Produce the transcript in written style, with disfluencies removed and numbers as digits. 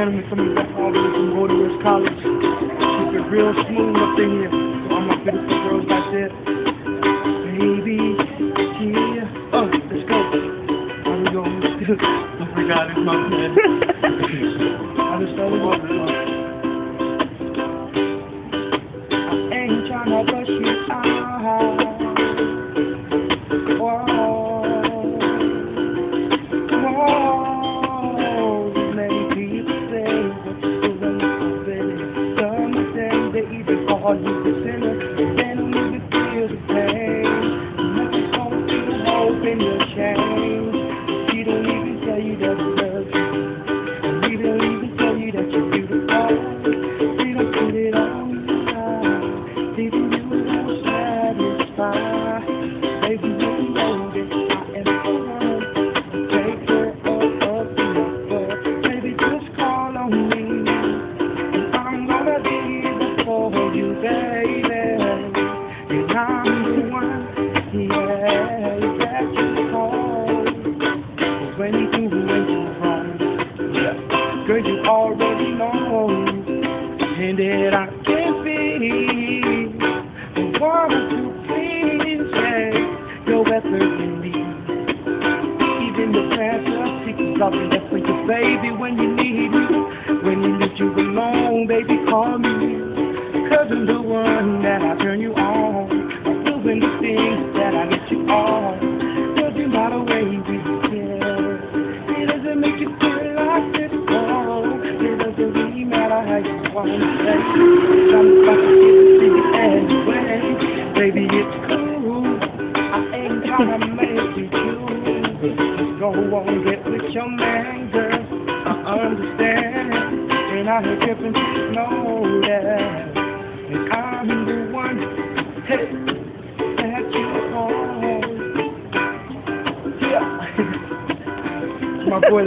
gentlemen, from the all the way from Gdubb College. Keep it real smooth up in here. So all my beautiful girls out there. Baby, yeah. Oh, let's go. How we going? I forgot it's my plan. I just started walking up. I ain't tryna rush you out. All you can sinner, then you can feel the pain. Nothing's gonna feel hope in your shame. She don't even tell you that she loves you. She don't even tell you that you're beautiful. She don't put it on your mind. Leaving you won't satisfy. Baby, you know that I am the one to take care of you. Baby, just call on me, and I'm gonna be for you, baby, and I'm the one, yeah, that you call. But when you do wrong, yeah, girl, you already know, and that I can't be the one to please, yeah, your effort in me. Even the fantasy, cause I'll be there for you, baby, when you need me, when you need you alone, baby, call me. Cause I'm the one that I turn you on. I'm doing the things that I get you on. Doesn't matter where we care. It doesn't make you feel like this, oh. It doesn't really matter how you want to say. I'm about to give it to you anyway. Baby, it's cool. I ain't trying to make you choose. Just go on, get with your man, girl. I understand. And I hear different people know that. And I'm the one, hey, that you call. Yeah. My boy.